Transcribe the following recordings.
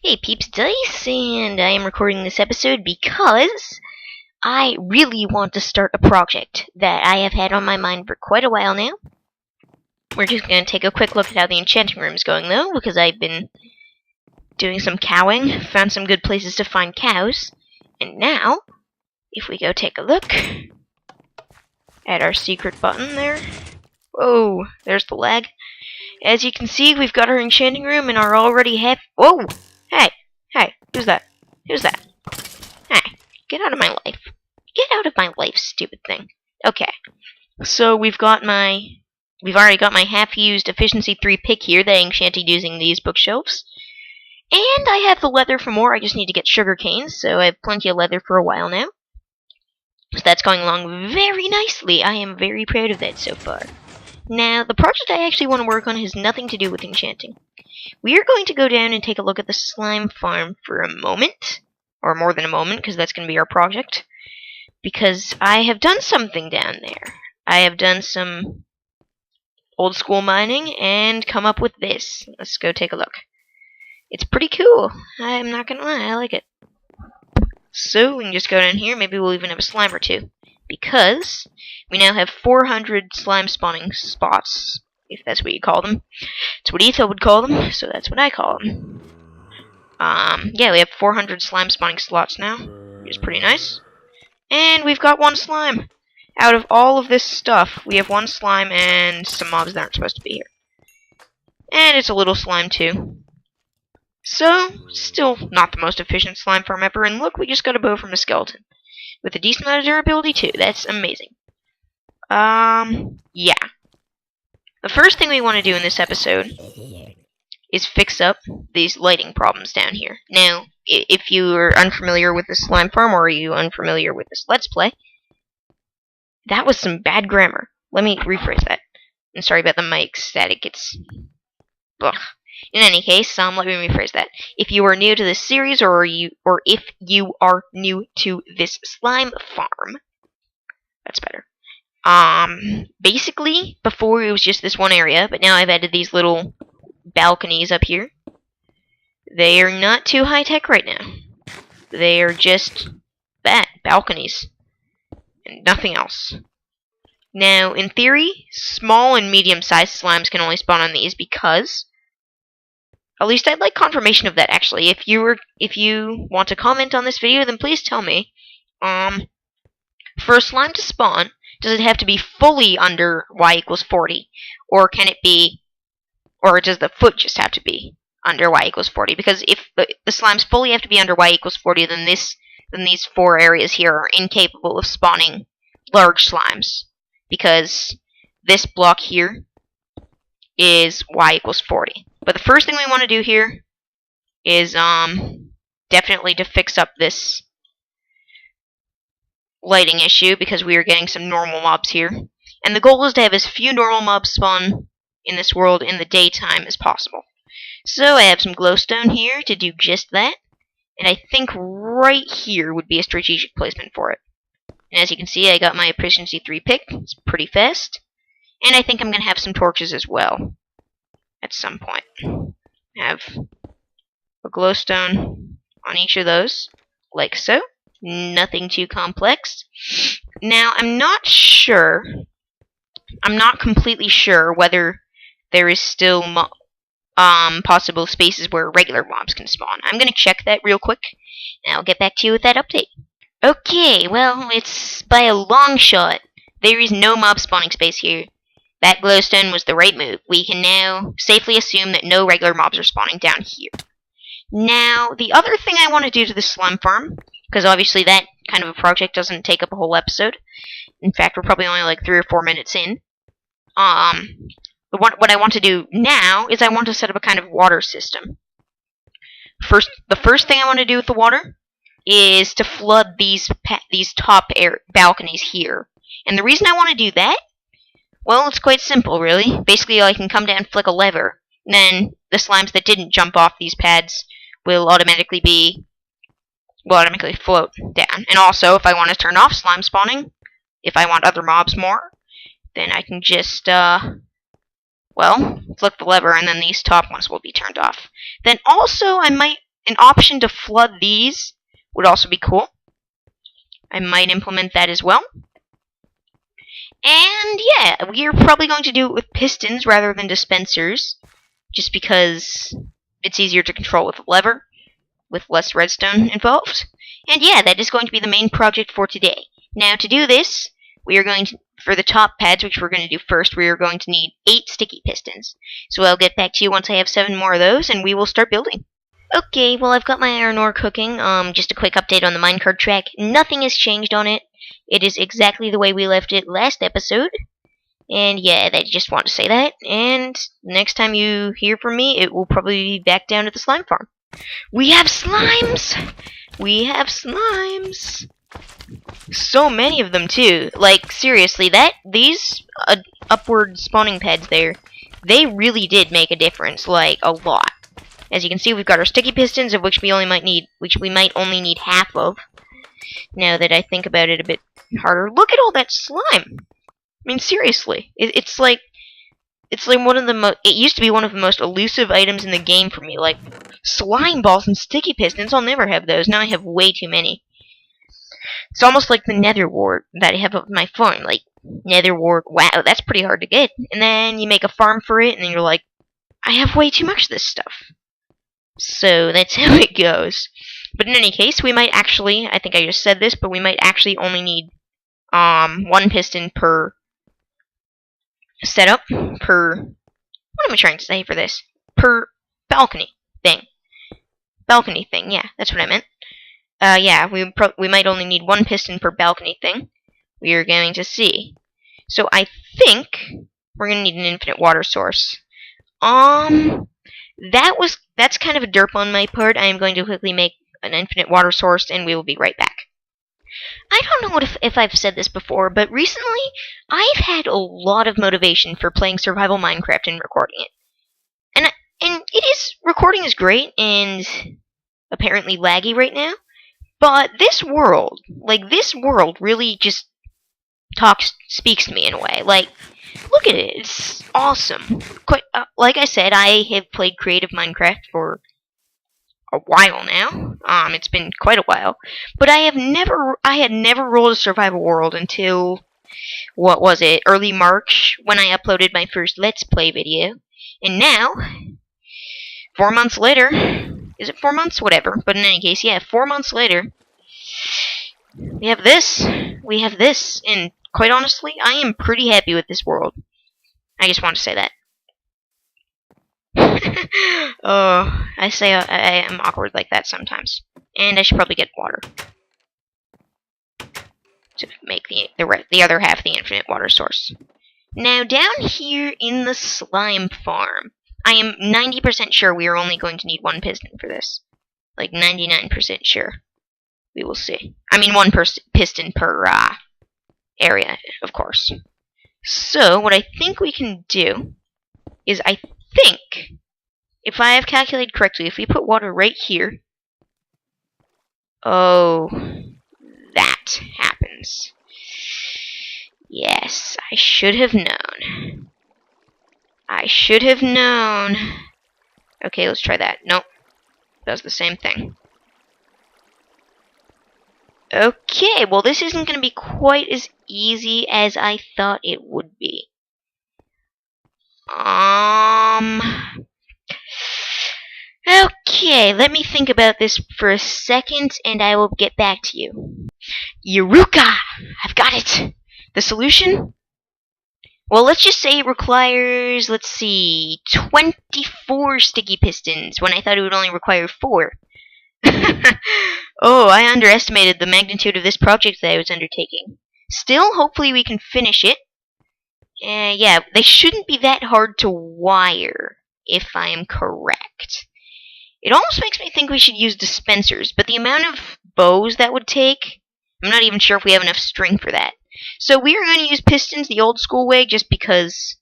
Hey peeps, Dice, and I am recording this episode because I really want to start a project that I have had on my mind for quite a while now. We're just going to take a quick look at how the enchanting room is going though, because I've been doing some cowing, found some good places to find cows, and now, if we go take a look at our secret button there, whoa, there's the lag. As you can see, we've got our enchanting room and our already whoa! Hey, who's that? Who's that? Hey, get out of my life. Get out of my life, stupid thing. Okay, so we've already got my half-used efficiency 3 pick here that I enchanted using these bookshelves. And I have the leather for more, I just need to get sugar canes, so I have plenty of leather for a while now. So that's going along very nicely. I am very proud of that so far. Now, the project I actually want to work on has nothing to do with enchanting. We are going to go down and take a look at the slime farm for a moment, or more than a moment, because that's going to be our project, because I have done something down there. I have done some old school mining and come up with this. Let's go take a look. It's pretty cool. I'm not going to lie, I like it. So, we can just go down here, maybe we'll even have a slime or two, because we now have 400 slime spawning spots, if that's what you call them. It's what Etho would call them, so that's what I call them. Yeah, we have 400 slime spawning slots now, which is pretty nice. And we've got one slime. Out of all of this stuff, we have one slime and some mobs that aren't supposed to be here. And it's a little slime too. So, still not the most efficient slime farm ever, and look, we just got a bow from a skeleton. With a decent amount of durability too, that's amazing. Yeah. The first thing we want to do in this episode is fix up these lighting problems down here. Now, if you are unfamiliar with the slime farm, or are you unfamiliar with this Let's Play, that was some bad grammar. Let me rephrase that. And sorry about the mic static, it's... Ugh. In any case, let me rephrase that. If you are new to this series, or if you are new to this slime farm, that's better. Basically, before it was just this one area, but now I've added these little balconies up here. They are not too high-tech right now. They are just that, balconies, and nothing else. Now, in theory, small and medium-sized slimes can only spawn on these because... At least I'd like confirmation of that, actually. If you want to comment on this video, then please tell me. For a slime to spawn, does it have to be fully under y equals 40? Or can it be... Or does the foot just have to be under y equals 40? Because if the slimes fully have to be under y equals 40, then these 4 areas here are incapable of spawning large slimes. Because this block here is y equals 40. But the first thing we want to do here is definitely to fix up this lighting issue, because we are getting some normal mobs here. And the goal is to have as few normal mobs spawn in this world in the daytime as possible. So I have some glowstone here to do just that. And I think right here would be a strategic placement for it. And as you can see, I got my efficiency 3 pick. It's pretty fast. And I think I'm going to have some torches as well at some point. Have a glowstone on each of those, like so. Nothing too complex. Now, I'm not completely sure whether there is still possible spaces where regular mobs can spawn. I'm going to check that real quick, and I'll get back to you with that update. Okay, well, it's by a long shot. There is no mob spawning space here. That glowstone was the right move. We can now safely assume that no regular mobs are spawning down here. Now, the other thing I want to do to the slime farm, because obviously that kind of a project doesn't take up a whole episode. In fact, we're probably only like 3 or 4 minutes in. What I want to do now is I want to set up a kind of water system. The first thing I want to do with the water is to flood these top balconies here. And the reason I want to do that, well, it's quite simple, really. Basically, I can come down and flick a lever, and then the slimes that didn't jump off these pads will automatically float down. And also, if I want to turn off slime spawning, if I want other mobs more, then I can just, flick the lever, and then these top ones will be turned off. Then also, I might an option to flood these would also be cool. I might implement that as well. And yeah, we're probably going to do it with pistons rather than dispensers, just because it's easier to control with a lever, with less redstone involved. And yeah, that is going to be the main project for today. Now, to do this, we are going to, for the top pads, which we're going to do first, we are going to need 8 sticky pistons. So I'll get back to you once I have 7 more of those, and we will start building. Okay, well, I've got my iron ore cooking. Just a quick update on the minecart track. Nothing has changed on it. It is exactly the way we left it last episode. And yeah, I just want to say that. And next time you hear from me, it will probably be back down at the slime farm. We have slimes! We have slimes! So many of them, too. Like, seriously, these upward spawning pads there, they really did make a difference, like, a lot. As you can see, we've got our sticky pistons, of which we might only need half of. Now that I think about it a bit harder, look at all that slime. I mean, seriously, it's like one of the it used to be one of the most elusive items in the game for me. Like slime balls and sticky pistons, I'll never have those. Now I have way too many. It's almost like the nether wart that I have of my farm. Like nether wart, wow, that's pretty hard to get. And then you make a farm for it, and then you're like, I have way too much of this stuff. So that's how it goes. But in any case, we might actually, I think I just said this, but we might actually only need 1 piston per setup, per, what am I trying to say for this? Per balcony thing. Balcony thing, yeah, that's what I meant. Yeah, we might only need 1 piston per balcony thing. We are going to see. So I think we're going to need an infinite water source. That's kind of a derp on my part. I am going to quickly make an infinite water source, and we will be right back. I don't know if I've said this before, but recently I've had a lot of motivation for playing survival Minecraft and recording it. And recording is great and apparently laggy right now, but this world really just speaks to me in a way. Like, look at it, it's awesome. Like I said, I have played creative Minecraft for a while now. It's been quite a while, but I had never rolled a survival world until, what was it, early March, when I uploaded my first Let's Play video. And now, 4 months later, is it 4 months? Whatever. But in any case, yeah, 4 months later, we have this, and quite honestly, I am pretty happy with this world. I just want to say that. Oh, I am awkward like that sometimes. And I should probably get water to make the other half of the infinite water source. Now, down here in the slime farm, I am 90% sure we are only going to need 1 piston for this. Like, 99% sure. We will see. I mean, 1 piston per area, of course. So, what I think we can do is, I think, if I have calculated correctly, if we put water right here, oh, that happens. Yes, I should have known. I should have known. Okay, let's try that. Nope. Does the same thing. Okay, well, this isn't going to be quite as easy as I thought it would be. Okay, let me think about this for a second, and I will get back to you. Eureka! I've got it! The solution? Well, let's just say it requires, let's see, 24 sticky pistons, when I thought it would only require 4. Oh, I underestimated the magnitude of this project that I was undertaking. Still, hopefully we can finish it. Yeah, they shouldn't be that hard to wire, if I am correct. It almost makes me think we should use dispensers, but the amount of bows that would take, I'm not even sure if we have enough string for that. So we are going to use pistons the old school way, just because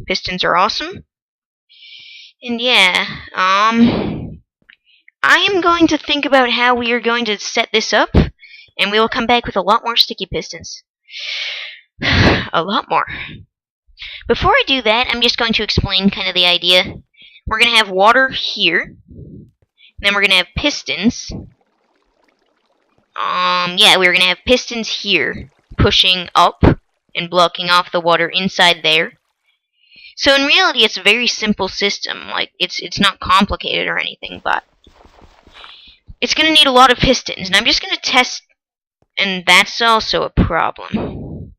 pistons are awesome. And yeah, I am going to think about how we are going to set this up, and we will come back with a lot more sticky pistons. A lot more. Before I do that, I'm just going to explain kind of the idea. We're going to have water here. Then we're gonna have pistons. Yeah, we're gonna have pistons here, pushing up and blocking off the water inside there. So in reality, it's a very simple system. Like, it's not complicated or anything, but it's gonna need a lot of pistons, and I'm just gonna test, and that's also a problem.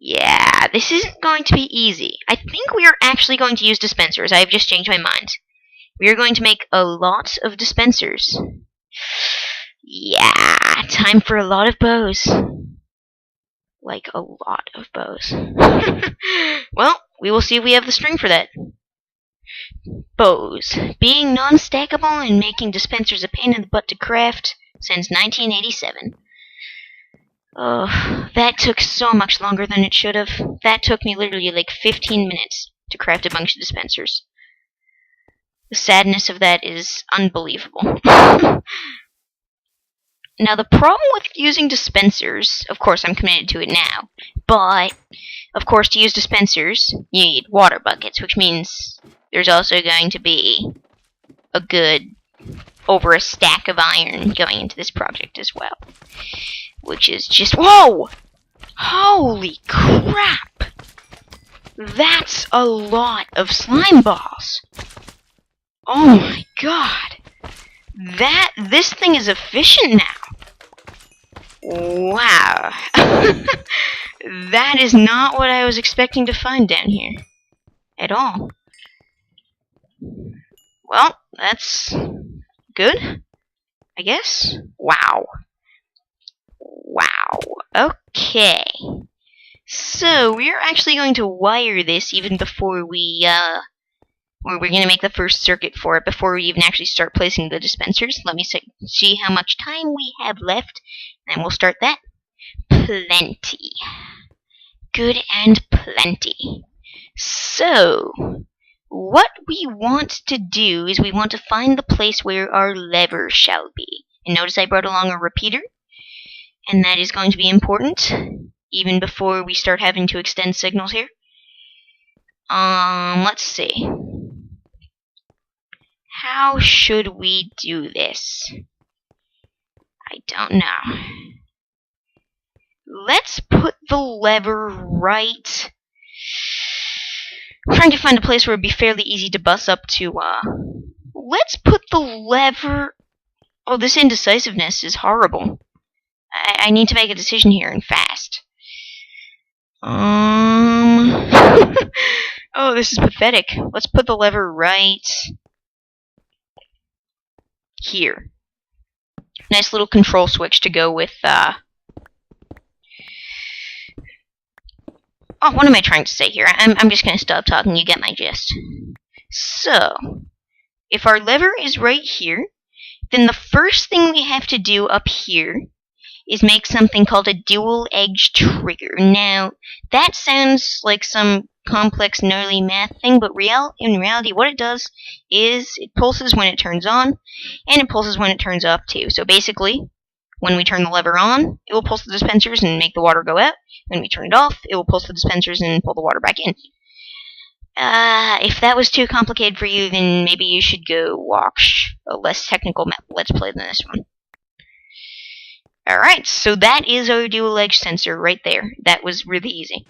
Yeah, this isn't going to be easy. I think we are actually going to use dispensers. I have just changed my mind. We are going to make a lot of dispensers. Yeah, time for a lot of bows. Like, a lot of bows. Well, we will see if we have the string for that. Bows. Being non-stackable and making dispensers a pain in the butt to craft since 1987. Oh, that took so much longer than it should have. That took me literally like 15 minutes to craft a bunch of dispensers. The sadness of that is unbelievable. Now, the problem with using dispensers, of course I'm committed to it now, but, of course, to use dispensers, you need water buckets, which means there's also going to be a good over a stack of iron going into this project as well. Which is just... Whoa! Holy crap! That's a lot of slime balls. Oh my god. This thing is efficient now. Wow. That is not what I was expecting to find down here. At all. Well, that's good, I guess. Wow. Wow. Okay. So, we're actually going to wire this even before we, or we're going to make the first circuit for it before we even actually start placing the dispensers. Let me see how much time we have left, and we'll start that. Plenty. Good and plenty. So, what we want to do is we want to find the place where our lever shall be. And notice I brought along a repeater. And that is going to be important, even before we start having to extend signals here. Let's see. How should we do this? I don't know. Let's put the lever right... I'm trying to find a place where it would be fairly easy to bus up to, Let's put the lever... Oh, this indecisiveness is horrible. I need to make a decision here, and fast. Oh, this is pathetic. Let's put the lever right here. Nice little control switch to go with, Oh, what am I trying to say here? I'm just gonna stop talking, you get my gist. So, if our lever is right here, then the first thing we have to do up here is make something called a dual edge trigger. Now, that sounds like some complex, gnarly math thing, but in reality, what it does is it pulses when it turns on, and it pulses when it turns off too. So basically, when we turn the lever on, it will pulse the dispensers and make the water go out. When we turn it off, it will pulse the dispensers and pull the water back in. If that was too complicated for you, then maybe you should go watch a less technical Let's Play than this one. Alright, so that is our dual edge sensor right there. That was really easy.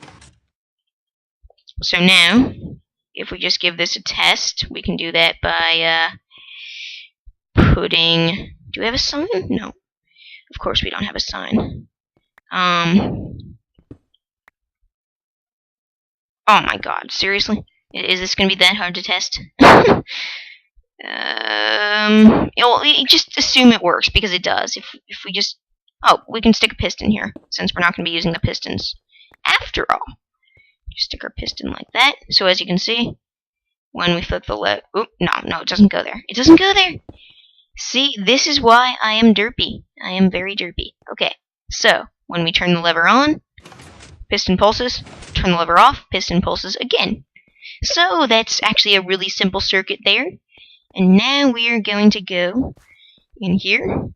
So now, if we just give this a test, we can do that by putting... Do we have a sign? No. Of course we don't have a sign. Oh my god, seriously? Is this going to be that hard to test? Just assume it works, because it does. If we just... Oh, we can stick a piston here, since we're not going to be using the pistons. After all. Just stick our piston like that. So as you can see, when we flip the lever... Oop, no, it doesn't go there. It doesn't go there! See, this is why I am derpy. I am very derpy. Okay, so, when we turn the lever on, piston pulses. Turn the lever off, piston pulses again. So, that's actually a really simple circuit there. And now we are going to go in here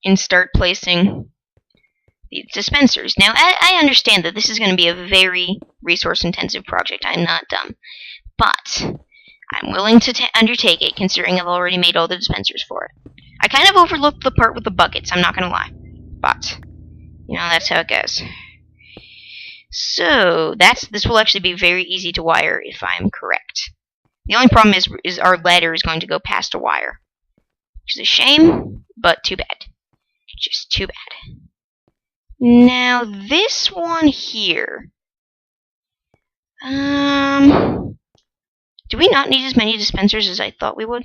and start placing the dispensers. Now, I understand that this is going to be a very resource-intensive project. I'm not dumb. but I'm willing to undertake it, considering I've already made all the dispensers for it. I kind of overlooked the part with the buckets, I'm not gonna lie. But, that's how it goes. So, this will actually be very easy to wire if I'm correct. The only problem is our ladder is going to go past a wire. Which is a shame, but too bad. Just too bad. Now, this one here. Do we not need as many dispensers as I thought we would?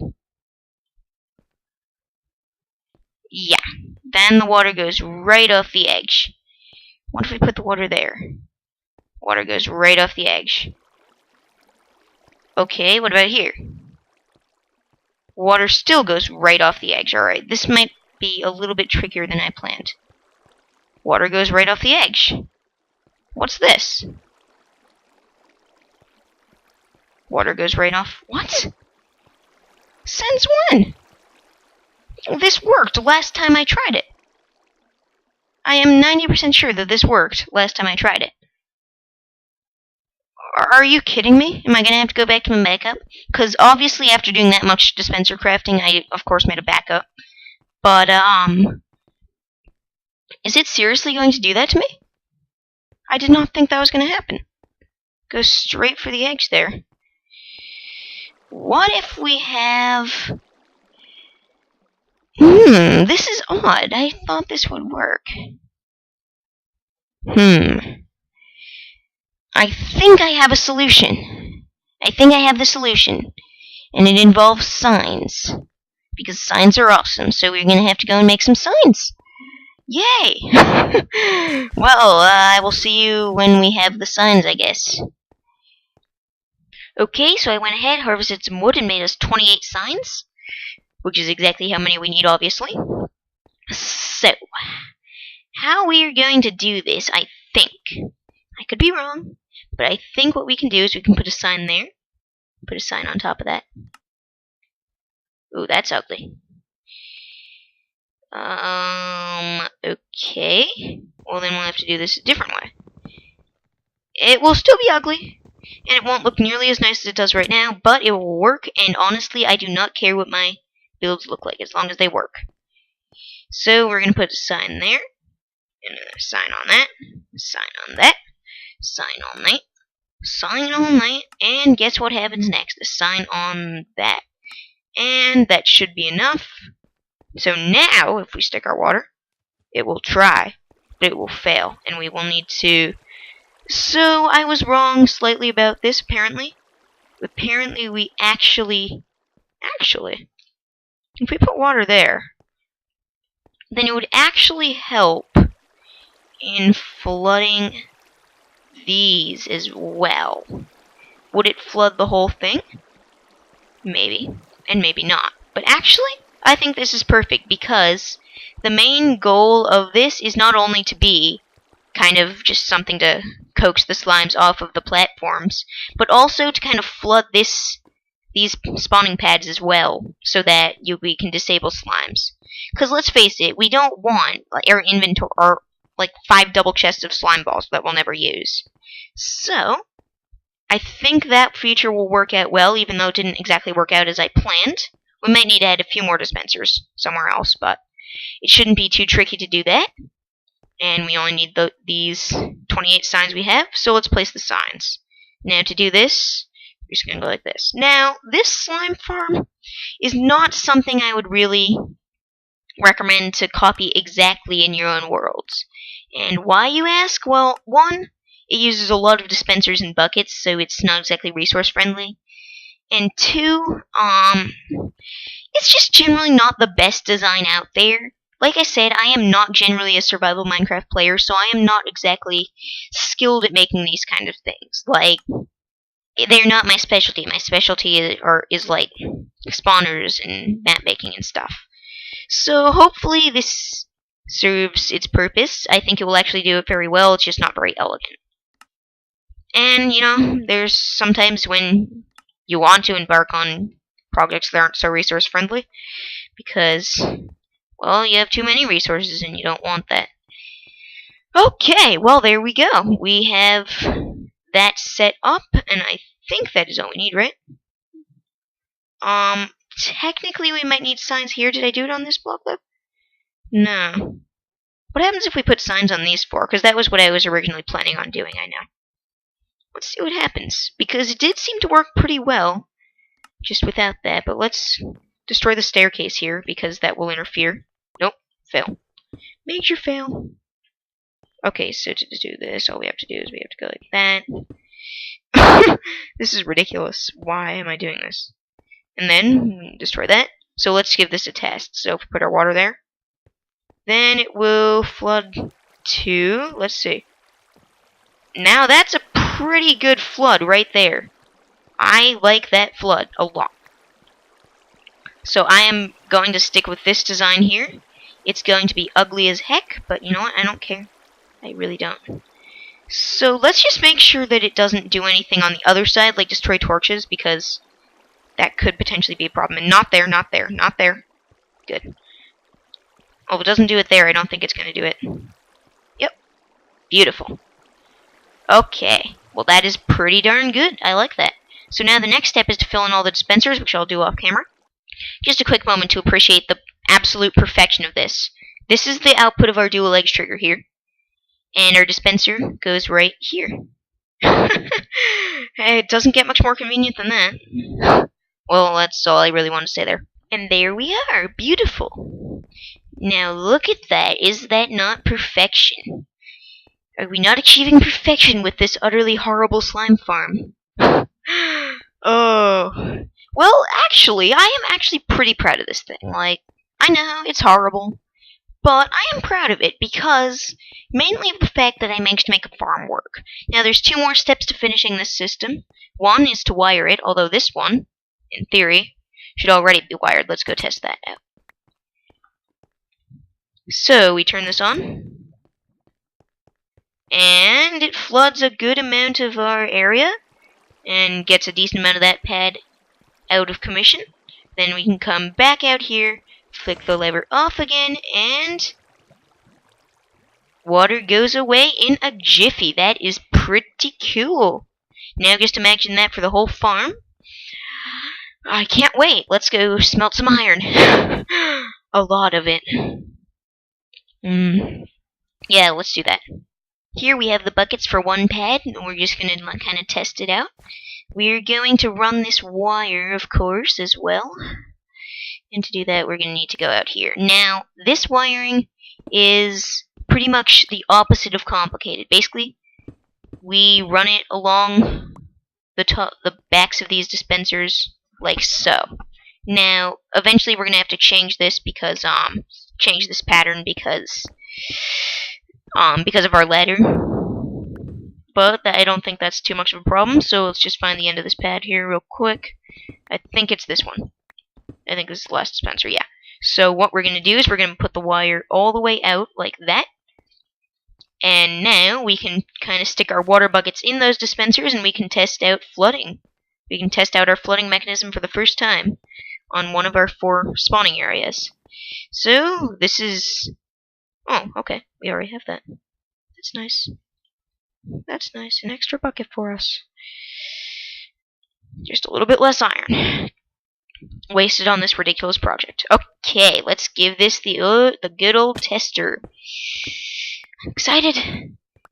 Yeah. Then the water goes right off the edge. What if we put the water there? Water goes right off the edge. Okay, what about here? Water still goes right off the edge. Alright, this might be a little bit trickier than I planned. Water goes right off the edge. What's this? Water goes right off. What? Since when? This worked last time I tried it. I am 90% sure that this worked last time I tried it. Are you kidding me? Am I going to have to go back to my backup? Because obviously after doing that much dispenser crafting, I of course made a backup. But, is it seriously going to do that to me? I did not think that was going to happen. Go straight for the edge there. What if we have... this is odd. I thought this would work. I think I have a solution. I think I have the solution. And it involves signs. Because signs are awesome, so we're going to have to go and make some signs. Yay! Well, I will see you when we have the signs, I guess. Okay, so I went ahead, harvested some wood, and made us 28 signs. Which is exactly how many we need, obviously. So, how we are going to do this, I think. I could be wrong, but I think what we can do is we can put a sign there. Put a sign on top of that. Ooh, that's ugly. Okay. Well, then we'll have to do this a different way. It will still be ugly, and it won't look nearly as nice as it does right now, but it will work, and honestly, I do not care what my builds look like, as long as they work. So, we're going to put a sign there, and a sign on that, sign on that, sign on that, sign on that, and guess what happens next? A sign on that. And that should be enough. So now, if we stick our water, it will try, but it will fail, and we will need to... So, I was wrong slightly about this, apparently. Apparently, we actually, if we put water there, then it would actually help in flooding these as well. Would it flood the whole thing? Maybe, and maybe not. But actually, I think this is perfect, because the main goal of this is not only to be kind of just something to coax the slimes off of the platforms, but also to kind of flood these spawning pads as well, so that we can disable slimes. Because let's face it, we don't want our inventory, or like 5 double chests of slime balls that we'll never use. So, I think that feature will work out well, even though it didn't exactly work out as I planned. We might need to add a few more dispensers somewhere else, but it shouldn't be too tricky to do that. And we only need these 28 signs we have, so let's place the signs. Now to do this, we're just going to go like this. Now, this slime farm is not something I would really recommend to copy exactly in your own worlds. And why, you ask? Well, one, it uses a lot of dispensers and buckets, so it's not exactly resource friendly. And two, it's just generally not the best design out there. Like I said, I am not generally a survival Minecraft player, so I am not exactly skilled at making these kind of things. Like, they're not my specialty. My specialty is like spawners and map making and stuff. So hopefully this serves its purpose. I think it will actually do it very well, it's just not very elegant. And, there's sometimes when you want to embark on projects that aren't so resource friendly, because, well, you have too many resources and you don't want that. Okay, well, there we go. We have that set up, and I think that is all we need, right? Technically we might need signs here. Did I do it on this block, though? No. What happens if we put signs on these four? Because that was what I was originally planning on doing, I know. Let's see what happens. Because it did seem to work pretty well, just without that. But let's destroy the staircase here, because that will interfere. Nope. Fail. Major fail. Okay, so to do this, all we have to do is we have to go like that. This is ridiculous. Why am I doing this? And then, destroy that. So let's give this a test. So if we put our water there, then it will flood to, let's see. Now that's a pretty good flood right there. I like that flood a lot. So I am going to stick with this design here. It's going to be ugly as heck, but you know what? I don't care. I really don't. So let's just make sure that it doesn't do anything on the other side, like destroy torches, because that could potentially be a problem. And not there, not there, not there. Good. Oh, if it doesn't do it there, I don't think it's going to do it. Yep. Beautiful. Okay. Well, that is pretty darn good. I like that. So now the next step is to fill in all the dispensers, which I'll do off camera. Just a quick moment to appreciate the absolute perfection of this. This is the output of our dual legs trigger here. And our dispenser goes right here. It doesn't get much more convenient than that. Well, that's all I really want to say there. And there we are. Beautiful. Now look at that. Is that not perfection? Are we not achieving perfection with this utterly horrible slime farm? Oh. Well, actually, I am actually pretty proud of this thing. Like, I know, it's horrible. But I am proud of it because, mainly of the fact that I managed to make a farm work. Now, there's 2 more steps to finishing this system. One is to wire it, although this one, in theory, should already be wired. Let's go test that out. So, we turn this on. And it floods a good amount of our area. And gets a decent amount of that pad out of commission. Then we can come back out here, flick the lever off again, and water goes away in a jiffy. That is pretty cool. Now just imagine that for the whole farm. I can't wait. Let's go smelt some iron. A lot of it. Yeah, let's do that. Here we have the buckets for 1 pad, and we're just going to kind of test it out. We're going to run this wire, of course, as well. And to do that, we're going to need to go out here. Now, this wiring is pretty much the opposite of complicated. Basically, we run it along the backs of these dispensers like so. Now, eventually we're going to have to change this because, change this pattern because of our ladder. But I don't think that's too much of a problem, so let's just find the end of this pad here real quick. I think it's this one. I think this is the last dispenser, yeah. So what we're going to do is we're going to put the wire all the way out like that. And now we can kind of stick our water buckets in those dispensers and we can test out flooding. We can test out our flooding mechanism for the first time on one of our 4 spawning areas. So this is... Oh, okay. We already have that. That's nice. That's nice. An extra bucket for us. Just a little bit less iron wasted on this ridiculous project. Okay, let's give this the good old tester. I'm excited.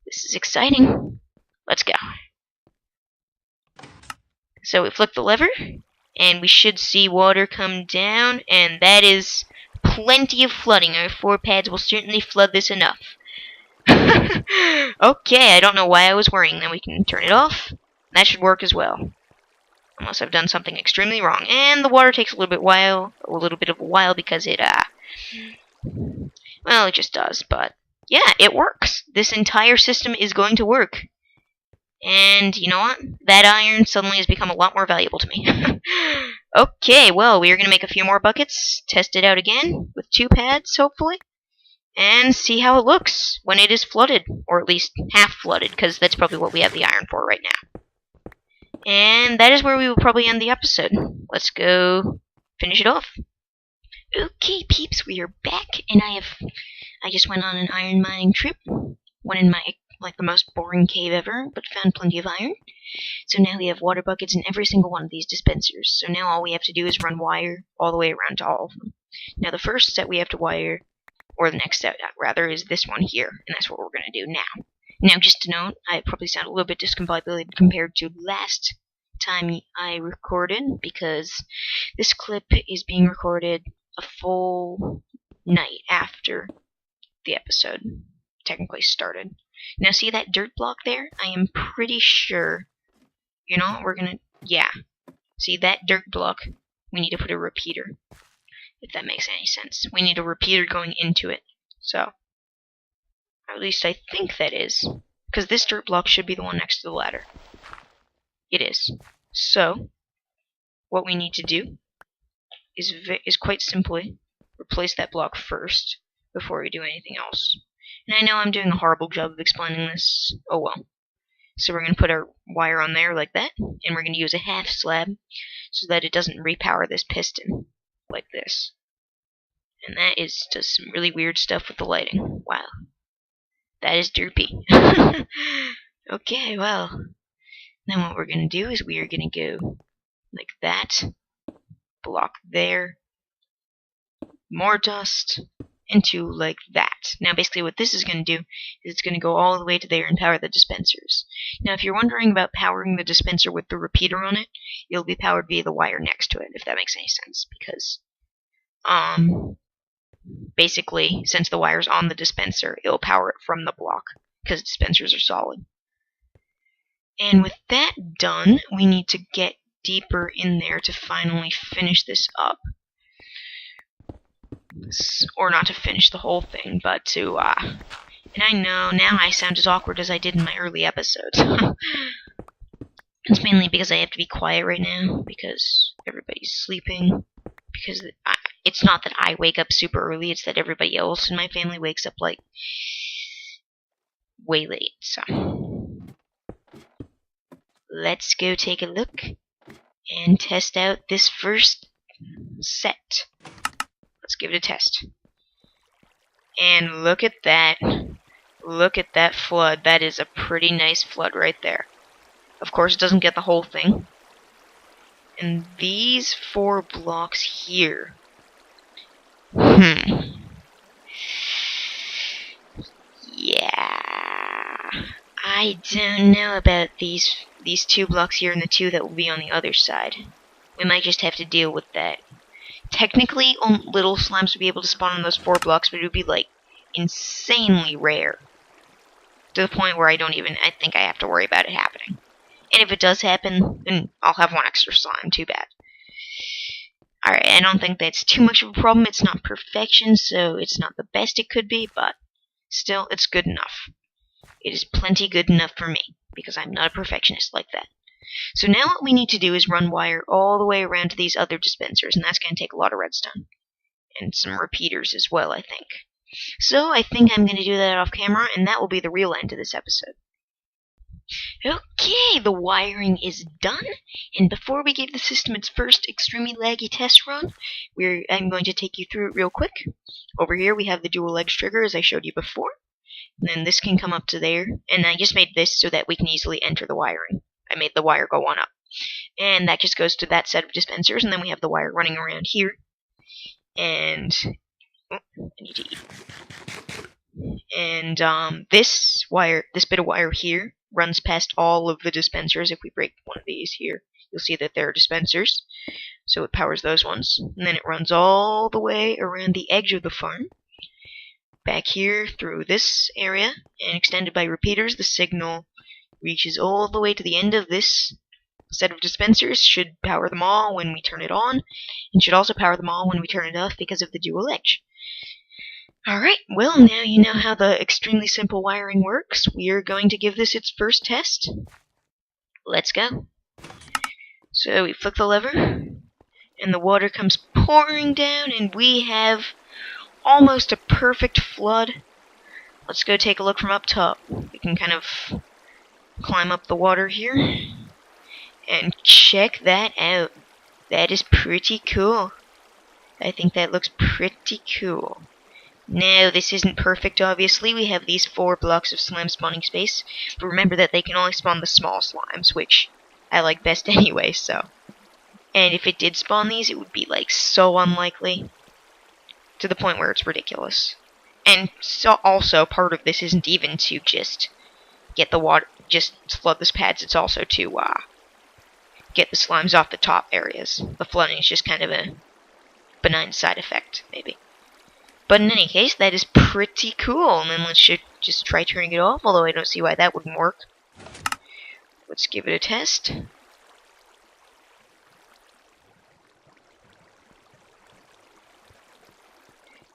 This is exciting. Let's go. So we flick the lever, and we should see water come down, and that is plenty of flooding. Our 4 pads will certainly flood this enough. Okay, I don't know why I was worrying. Then we can turn it off. That should work as well. Unless I've done something extremely wrong. And the water takes a little bit of a while because it, well, it just does. But, yeah, it works. This entire system is going to work. And, you know what? That iron suddenly has become a lot more valuable to me. Okay, well, we are going to make a few more buckets, test it out again, with 2 pads, hopefully, and see how it looks when it is flooded, or at least half flooded, because that's probably what we have the iron for right now. And that is where we will probably end the episode. Let's go finish it off. Okay, peeps, we are back, and I just went on an iron mining trip. Went in my like the most boring cave ever, but found plenty of iron. So now we have water buckets in every single one of these dispensers. So now all we have to do is run wire all the way around to all of them. Now the first set we have to wire, or the next set rather, is this one here, and that's what we're going to do now. Now just to note, I probably sound a little bit discombobulated compared to last time I recorded, because this clip is being recorded a full night after the episode technically started. Now see that dirt block there? I am pretty sure, you know what, we're gonna, yeah. See that dirt block? We need to put a repeater. If that makes any sense. We need a repeater going into it. So, at least I think that is. Because this dirt block should be the one next to the ladder. It is. So, what we need to do is quite simply replace that block first before we do anything else. And I know I'm doing a horrible job of explaining this. Oh well. So we're going to put our wire on there like that, and we're going to use a half slab so that it doesn't repower this piston like this. And that does some really weird stuff with the lighting. Wow. That is derpy. Okay, well. Then what we're going to do is we are going to go like that. Block there. More dust. Into like that. Now basically what this is going to do is it's going to go all the way to there and power the dispensers. Now if you're wondering about powering the dispenser with the repeater on it, it'll be powered via the wire next to it, if that makes any sense, because basically since the wire's on the dispenser, it'll power it from the block because dispensers are solid. And with that done, we need to get deeper in there to finally finish this up. Or not to finish the whole thing, but to, and I know now I sound as awkward as I did in my early episodes. It's mainly because I have to be quiet right now, because everybody's sleeping, because it's not that I wake up super early, it's that everybody else in my family wakes up, like, way late, so. Let's go take a look and test out this first set. Let's give it a test. And look at that. Look at that flood. That is a pretty nice flood right there. Of course, it doesn't get the whole thing. And these 4 blocks here. Yeah. I don't know about these 2 blocks here and the 2 that will be on the other side. We might just have to deal with that. Technically, little slimes would be able to spawn on those 4 blocks, but it would be, like, insanely rare. To the point where I think I have to worry about it happening. And if it does happen, then I'll have 1 extra slime, too bad. Alright, I don't think that's too much of a problem. It's not perfection, so it's not the best it could be, but still, it's good enough. It is plenty good enough for me, because I'm not a perfectionist like that. So now what we need to do is run wire all the way around to these other dispensers, and that's going to take a lot of redstone. And some repeaters as well, I think. So I think I'm going to do that off camera, and that will be the real end of this episode. Okay, the wiring is done, and before we give the system its first extremely laggy test run, I'm going to take you through it real quick. Over here we have the dual edge trigger, as I showed you before. And then this can come up to there, and I just made this so that we can easily enter the wiring. I made the wire go on up. And that just goes to that set of dispensers, and then we have the wire running around here. And I need to eat. And this bit of wire here runs past all of the dispensers. If we break one of these here, you'll see that there are dispensers. So it powers those ones. And then it runs all the way around the edge of the farm. Back here through this area, and extended by repeaters, the signal reaches all the way to the end of this set of dispensers, should power them all when we turn it on, and should also power them all when we turn it off because of the dual edge. Alright, well now you know how the extremely simple wiring works. We are going to give this its first test. Let's go. So we flick the lever, and the water comes pouring down, and we have almost a perfect flood. Let's go take a look from up top. We can kind of climb up the water here and check that out. That is pretty cool. I think that looks pretty cool. Now, this isn't perfect, obviously. We have these 4 blocks of slime spawning space, but remember that they can only spawn the small slimes, which I like best anyway, so. And if it did spawn these, it would be, like, so unlikely, to the point where it's ridiculous. And so also, part of this isn't even to just get the water, just flood the pads, it's also to, get the slimes off the top areas. The flooding is just kind of a benign side effect, maybe. But in any case, that is pretty cool. And then let's just try turning it off, although I don't see why that wouldn't work. Let's give it a test.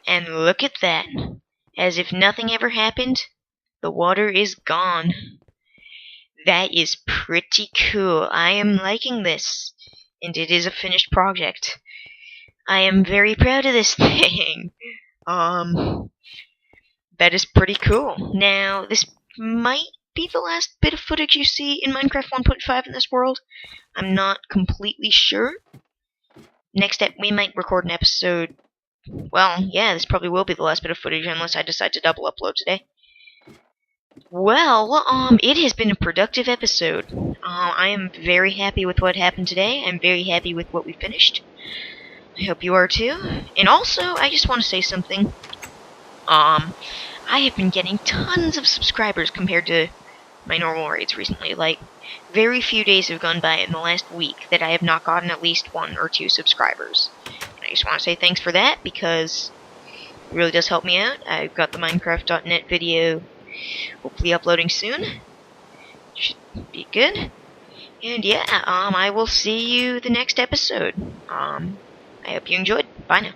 And look at that. As if nothing ever happened, the water is gone. That is pretty cool. I am liking this. And it is a finished project. I am very proud of this thing. That is pretty cool. Now, this might be the last bit of footage you see in Minecraft 1.5 in this world. I'm not completely sure. Next up, we might record an episode. Well, yeah, this probably will be the last bit of footage unless I decide to double upload today. Well, it has been a productive episode. I am very happy with what happened today. I'm very happy with what we finished. I hope you are too. And also, I just want to say something. I have been getting tons of subscribers compared to my normal rates recently. Like, very few days have gone by in the last week that I have not gotten at least 1 or 2 subscribers. And I just want to say thanks for that, because it really does help me out. I've got the Minecraft.net video hopefully uploading soon. Should be good. And yeah, I will see you the next episode. I hope you enjoyed. Bye now.